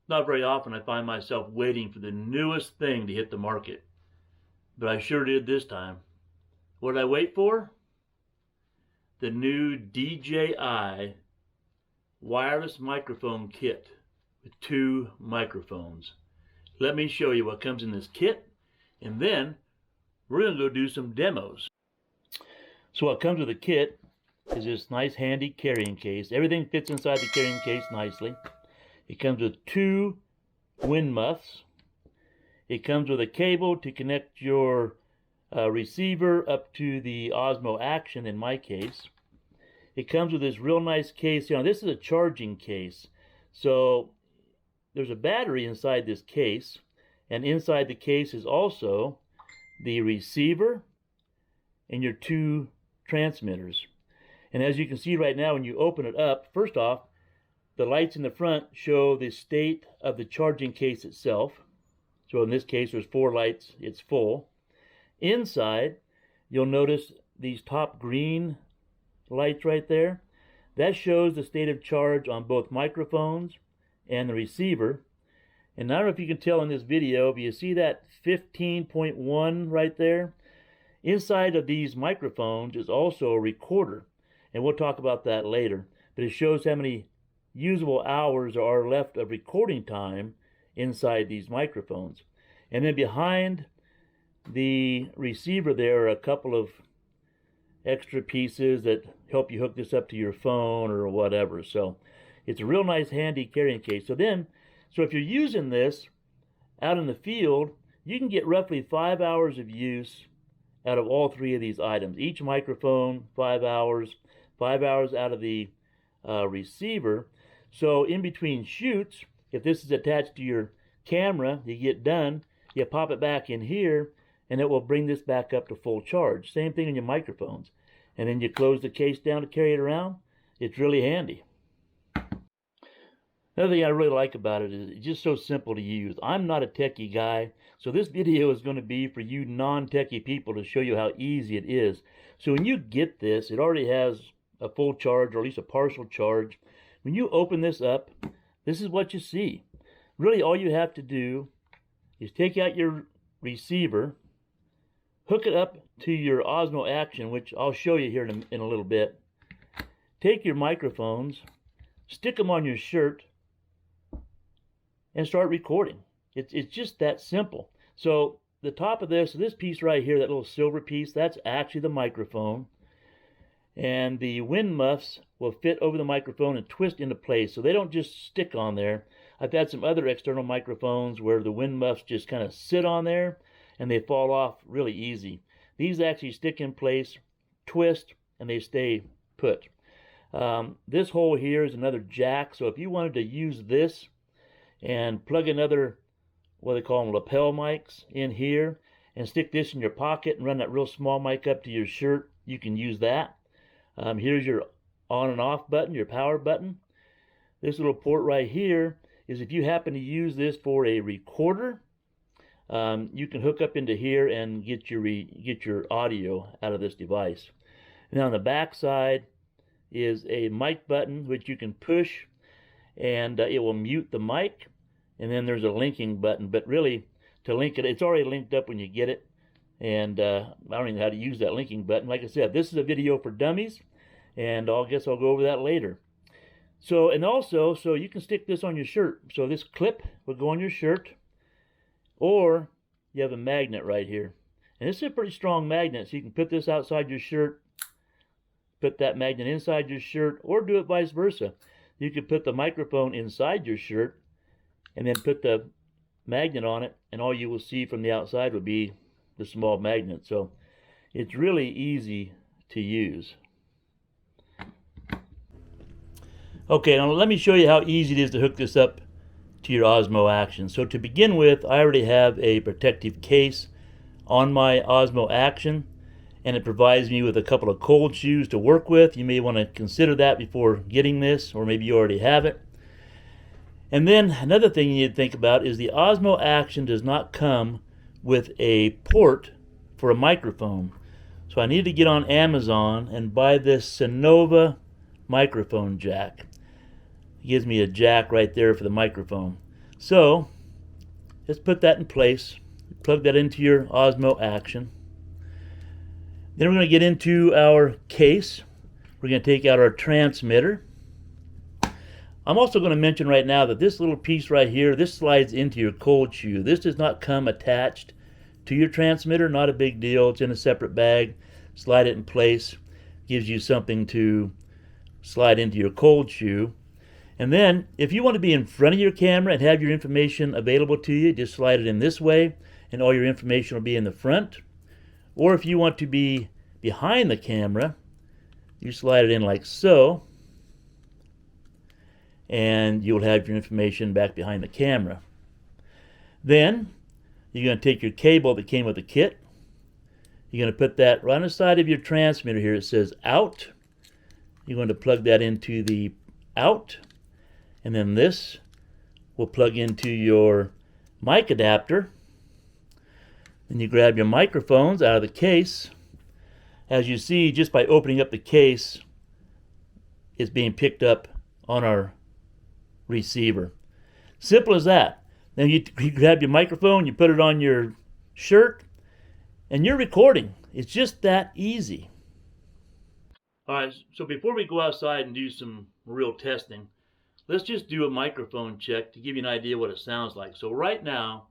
Not very often I find myself waiting for the newest thing to hit the market, but I sure did this time. What did I wait for? The new DJI Wireless Microphone Kit with 2 microphones. Let me show you what comes in this kit, and then we're going to go do some demos. So what comes with the kit is this nice handy carrying case. Everything fits inside the carrying case nicely. It comes with 2 wind muffs. It comes with a cable to connect your receiver up to the Osmo Action in my case. It comes with this real nice case. You know, this is a charging case. So there's a battery inside this case, and inside the case is also the receiver and your 2 transmitters. And as you can see right now, when you open it up, first off, the lights in the front show the state of the charging case itself. So in this case, there's 4 lights, it's full. Inside, you'll notice these top green lights right there. That shows the state of charge on both microphones and the receiver. And I don't know if you can tell in this video, but you see that 15.1 right there? Inside of these microphones is also a recorder, and we'll talk about that later. But it shows how many usable hours are left of recording time inside these microphones. And then behind the receiver there are a couple of extra pieces that help you hook this up to your phone or whatever. So it's a real nice handy carrying case. So if you're using this out in the field, you can get roughly 5 hours of use out of all 3 of these items. Each microphone, 5 hours, 5 hours out of the receiver. So in between shoots, if this is attached to your camera, you get done, you pop it back in here, and it will bring this back up to full charge. Same thing on your microphones. And then you close the case down to carry it around. It's really handy. Another thing I really like about it is it's just so simple to use. I'm not a techie guy, so this video is going to be for you non-techie people to show you how easy it is. So when you get this, it already has a full charge, or at least a partial charge. When you open this up, this is what you see. Really all you have to do is take out your receiver, hook it up to your Osmo Action, which I'll show you here in a little bit. Take your microphones, stick them on your shirt, and start recording. It's just that simple. So the top of this piece right here, that little silver piece, that's actually the microphone. And the wind muffs will fit over the microphone and twist into place, so they don't just stick on there. I've had some other external microphones where the wind muffs just kind of sit on there and they fall off really easy. These actually stick in place, twist, and they stay put. This hole here is another jack, so if you wanted to use this and plug another, what they call them, lapel mics in here, and stick this in your pocket and run that real small mic up to your shirt, you can use that. Here's your on and off button, your power button. This little port right here is if you happen to use this for a recorder, you can hook up into here and get your audio out of this device. And on the back side is a mic button which you can push, and it will mute the mic. And then there's a linking button, but really to link it, it's already linked up when you get it. And I don't even know how to use that linking button. Like I said, this is a video for dummies, and I guess I'll go over that later. So, and also, so you can stick this on your shirt. So this clip will go on your shirt, or you have a magnet right here. And this is a pretty strong magnet, so you can put this outside your shirt, put that magnet inside your shirt, or do it vice versa. You could put the microphone inside your shirt and then put the magnet on it, and all you will see from the outside would be the small magnet. So it's really easy to use. Okay, now let me show you how easy it is to hook this up to your Osmo Action. So to begin with, I already have a protective case on my Osmo Action, and it provides me with a couple of cold shoes to work with. You may want to consider that before getting this, or maybe you already have it. And then another thing you need to think about is the Osmo Action does not come with a port for a microphone. So I need to get on Amazon and buy this Sonova microphone jack. It gives me a jack right there for the microphone. So let's put that in place. Plug that into your Osmo Action. Then we're going to get into our case. We're going to take out our transmitter. I'm also going to mention right now that this little piece right here, this slides into your cold shoe. This does not come attached to your transmitter. Not a big deal. It's in a separate bag. Slide it in place. Gives you something to slide into your cold shoe. And then if you want to be in front of your camera and have your information available to you, just slide it in this way and all your information will be in the front. Or if you want to be behind the camera, you slide it in like so, and you'll have your information back behind the camera. Then you're going to take your cable that came with the kit. You're going to put that right on the side of your transmitter here. It says out. You're going to plug that into the out, and then this will plug into your mic adapter. Then you grab your microphones out of the case. As you see, just by opening up the case, it's being picked up on our receiver. Simple as that. Then you grab your microphone, you put it on your shirt, and you're recording. It's just that easy. All right, so before we go outside and do some real testing, let's just do a microphone check to give you an idea what it sounds like. So right now,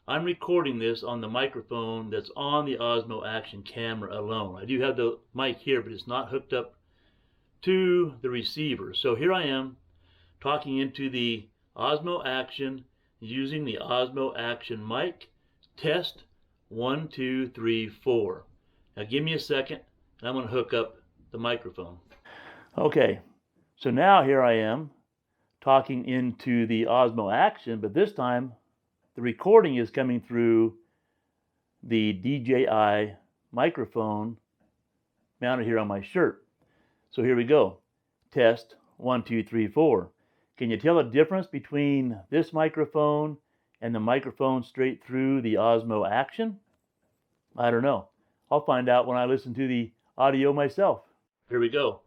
I'm recording this on the microphone that's on the Osmo Action camera alone. I do have the mic here, but it's not hooked up to the receiver. So here I am talking into the Osmo Action using the Osmo Action mic. Test 1, 2, 3, 4. Now give me a second and I'm going to hook up the microphone. Okay, so now here I am talking into the Osmo Action, but this time the recording is coming through the DJI microphone mounted here on my shirt. So here we go. Test 1, 2, 3, 4. Can you tell a difference between this microphone and the microphone straight through the Osmo Action? I don't know. I'll find out when I listen to the audio myself. Here we go.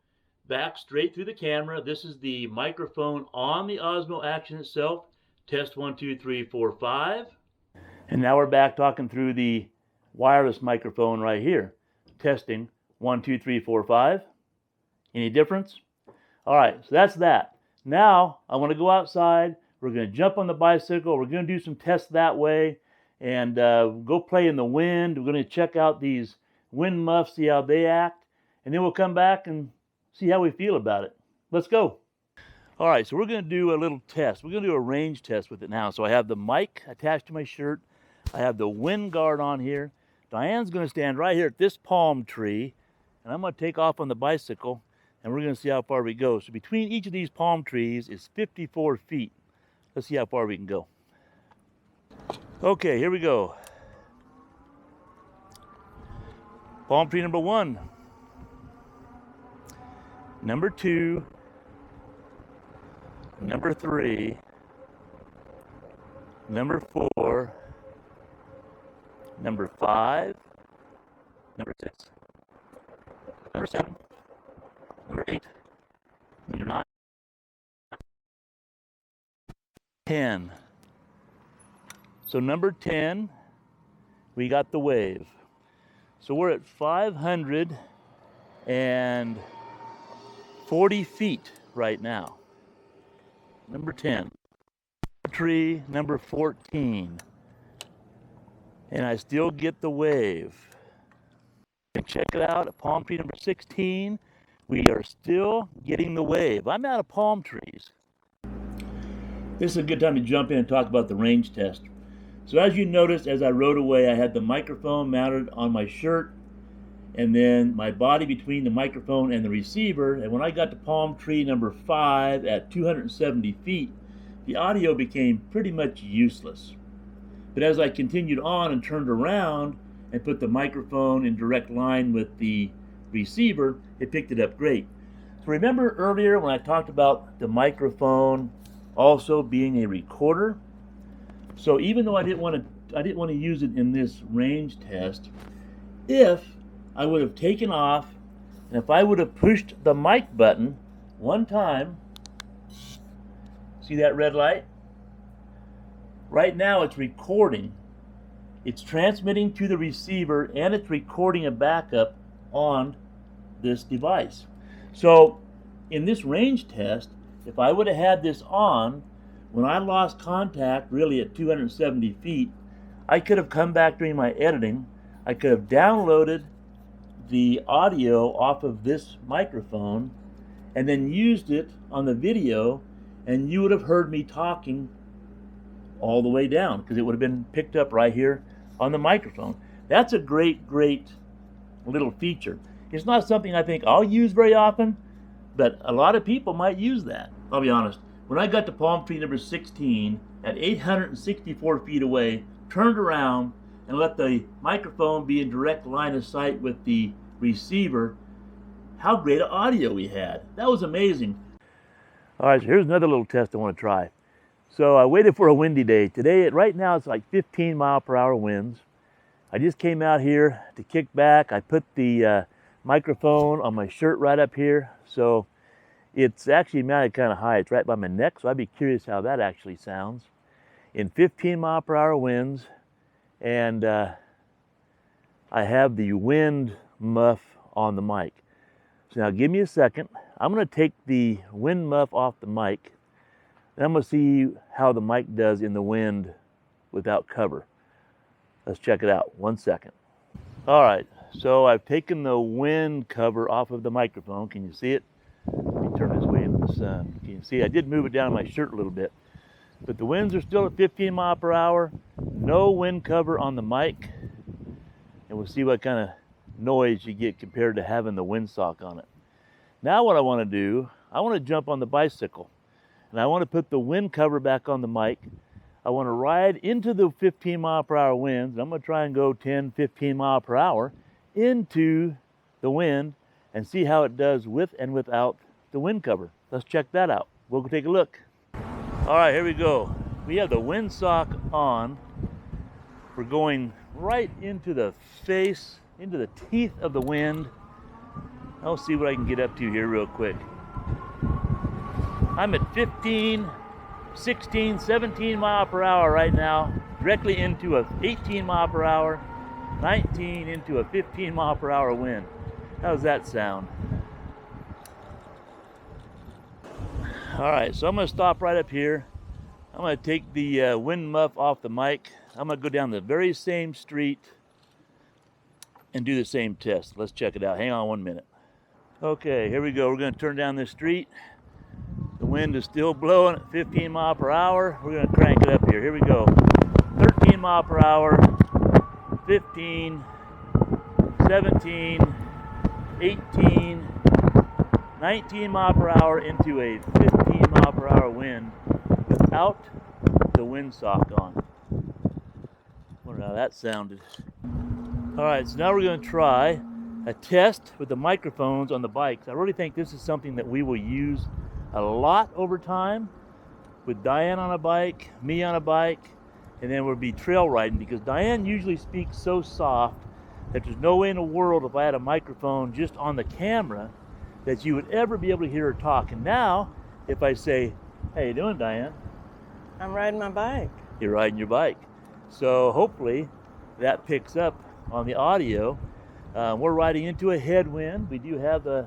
Back straight through the camera. This is the microphone on the Osmo Action itself. Test 1, 2, 3, 4, 5. And now we're back talking through the wireless microphone right here. Testing 1, 2, 3, 4, 5. Any difference? All right, so that's that. Now I want to go outside. We're going to jump on the bicycle. We're going to do some tests that way and go play in the wind. We're going to check out these wind muffs, see how they act, and then we'll come back and see how we feel about it. Let's go. All right, so we're going to do a little test. We're going to do a range test with it now. So I have the mic attached to my shirt. I have the wind guard on here. Diane's going to stand right here at this palm tree, and I'm going to take off on the bicycle, and we're going to see how far we go. So between each of these palm trees is 54 feet. Let's see how far we can go. Okay, here we go. Palm tree number 1. Number 2. Number 3, number 4, number 5, number 6, number 7, number 8, number 9, 10. So number 10, we got the wave. So we're at 540 feet right now. Number 10. Tree number 14. And I still get the wave. And check it out at palm tree number 16. We are still getting the wave. I'm out of palm trees. This is a good time to jump in and talk about the range test. So as you noticed, as I rode away, I had the microphone mounted on my shirt and then my body between the microphone and the receiver. And when I got to palm tree number 5 at 270 feet, the audio became pretty much useless. But as I continued on and turned around and put the microphone in direct line with the receiver, it picked it up great. So remember earlier when I talked about the microphone also being a recorder? So even though I didn't want to use it in this range test, if I would have taken off, and if I would have pushed the mic button one time, see that red light? Right now it's recording. It's transmitting to the receiver and it's recording a backup on this device. So in this range test, if I would have had this on, when I lost contact really at 270 feet, I could have come back during my editing. I could have downloaded the audio off of this microphone and then used it on the video, and you would have heard me talking all the way down because it would have been picked up right here on the microphone. That's a great little feature. It's not something I think I'll use very often, but a lot of people might use that. I'll be honest, when I got to palm tree number 16 at 864 feet away, turned around and let the microphone be in direct line of sight with the receiver, how great an audio we had. That was amazing. All right, so here's another little test I want to try. So I waited for a windy day. Today, right now, it's like 15 mile per hour winds. I just came out here to kick back. I put the microphone on my shirt right up here. So it's actually mounted kind of high. It's right by my neck, so I'd be curious how that actually sounds. In 15 mile per hour winds, and I have the wind muff on the mic. So now give me a second. I'm going to take the wind muff off the mic, and I'm going to see how the mic does in the wind without cover. Let's check it out. 1 second. All right, so I've taken the wind cover off of the microphone. Can you see it? Let me turn this way into the sun. Can you see? I did move it down on my shirt a little bit, but the winds are still at 15 mile per hour. No wind cover on the mic, and we'll see what kind of noise you get compared to having the windsock on it. Now what I want to do, I want to jump on the bicycle, and I want to put the wind cover back on the mic. I want to ride into the 15 mile per hour winds, and I'm going to try and go 10, 15 mile per hour into the wind and see how it does with and without the wind cover. Let's check that out. We'll go take a look. All right, here we go. We have the windsock on. We're going right into the face, into the teeth of the wind. I'll see what I can get up to here real quick. I'm at 15, 16, 17 mile per hour right now, directly into a 18 mile per hour, 19 into a 15 mile per hour wind. How's that sound? All right, so I'm going to stop right up here. I'm going to take the wind muff off the mic. I'm going to go down the very same street and do the same test. Let's check it out. Hang on 1 minute. Okay, here we go. We're going to turn down this street. The wind is still blowing at 15 mile per hour. We're going to crank it up here. Here we go. 13 mile per hour, 15, 17, 18, 19 mile per hour into a 15 mile per hour wind without the windsock on. Wonder how that sounded. All right, so now we're going to try a test with the microphones on the bikes. I really think this is something that we will use a lot over time with Diane on a bike, me on a bike, and then we'll be trail riding, because Diane usually speaks so soft that there's no way in the world, if I had a microphone just on the camera, that you would ever be able to hear her talk. And now, if I say, "How you doing, Diane?" I'm riding my bike. You're riding your bike. So hopefully that picks up on the audio. We're riding into a headwind. We do have the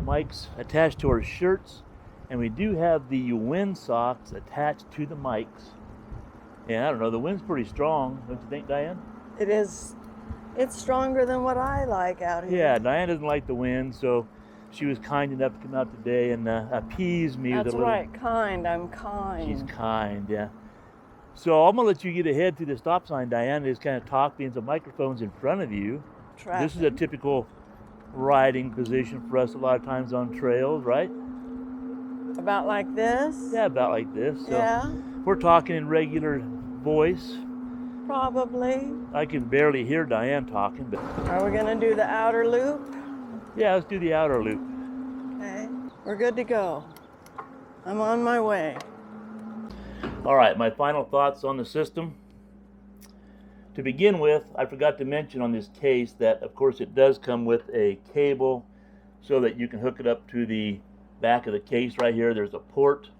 mics attached to our shirts, and we do have the wind socks attached to the mics. And I don't know, the wind's pretty strong, don't you think, Diane? It is. It's stronger than what I like out here. Yeah, Diane doesn't like the wind, so she was kind enough to come out today and appease me with a little. That's right, kind. I'm kind. She's kind, yeah. So I'm gonna let you get ahead to the stop sign, Diane, and just kind of talk, being some microphones in front of you. Traffic. This is a typical riding position for us a lot of times on trails, right? About like this? Yeah, about like this. So Yeah. we're talking in regular voice. Probably. I can barely hear Diane talking, but Are we gonna do the outer loop? yeah, let's do the outer loop. Okay. We're good to go. I'm on my way. All right, my final thoughts on the system. To begin with, I forgot to mention on this case that, of course, it does come with a cable so that you can hook it up to the back of the case right here. There's a port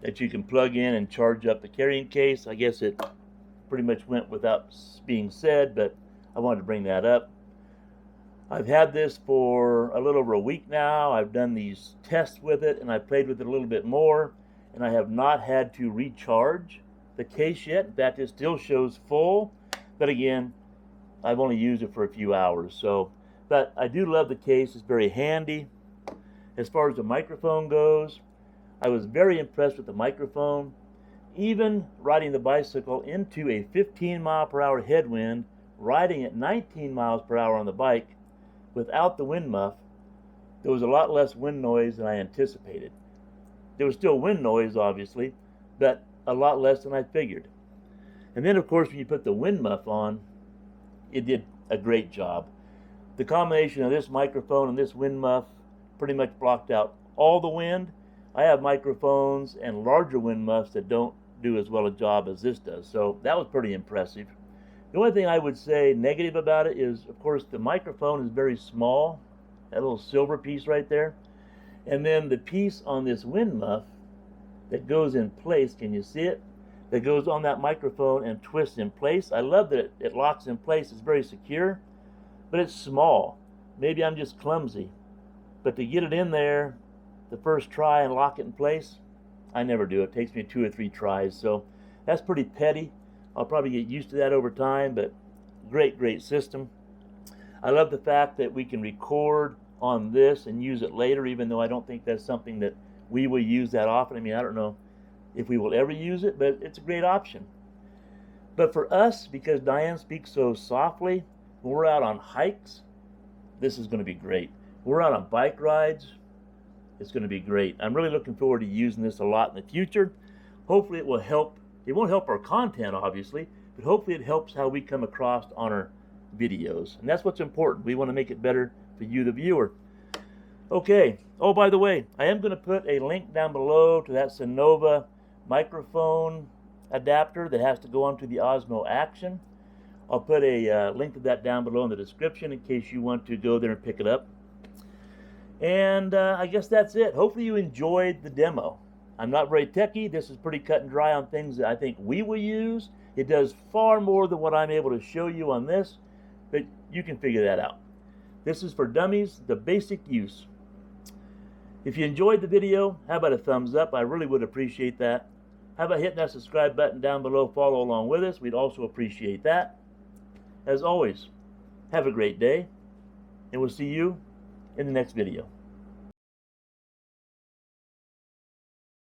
that you can plug in and charge up the carrying case. I guess it pretty much went without being said, but I wanted to bring that up. I've had this for a little over a week now. I've done these tests with it, and I played with it a little bit more, and I have not had to recharge the case yet. In fact, it still shows full, but again, I've only used it for a few hours. But I do love the case. It's very handy. As far as the microphone goes, I was very impressed with the microphone. Even riding the bicycle into a 15-mile-per-hour headwind, riding at 19 miles per hour on the bike without the wind muff, there was a lot less wind noise than I anticipated. There was still wind noise, obviously, but a lot less than I figured. And then, of course, when you put the wind muff on, it did a great job. The combination of this microphone and this wind muff pretty much blocked out all the wind. I have microphones and larger wind muffs that don't do as well a job as this does, so that was pretty impressive. The only thing I would say negative about it is, of course, the microphone is very small, that little silver piece right there. And then the piece on this wind muff that goes in place, can you see it? That goes on that microphone and twists in place. I love that it locks in place. It's very secure, but it's small. Maybe I'm just clumsy. But to get it in there the first try and lock it in place, I never do. It takes me 2 or 3 tries, so that's pretty petty. I'll probably get used to that over time, but great system. I love the fact that we can record on this and use it later, even though I don't think that's something that we will use that often. I mean, I don't know if we will ever use it, but it's a great option. But for us, because Diane speaks so softly, when we're out on hikes, this is going to be great. We're out on bike rides, it's going to be great. I'm really looking forward to using this a lot in the future. Hopefully it will help. It won't help our content, obviously, but hopefully it helps how we come across on our videos. And that's what's important. We want to make it better for you, the viewer. Okay. Oh, by the way, I am going to put a link down below to that Sonova microphone adapter that has to go onto the Osmo Action. I'll put a link to that down below in the description in case you want to go there and pick it up. And I guess that's it. Hopefully you enjoyed the demo. I'm not very techy. This is pretty cut and dry on things that I think we will use. It does far more than what I'm able to show you on this, but you can figure that out. This is for dummies, the basic use. If you enjoyed the video, how about a thumbs up? I really would appreciate that. How about hitting that subscribe button down below, follow along with us? We'd also appreciate that. As always, have a great day, and we'll see you in the next video.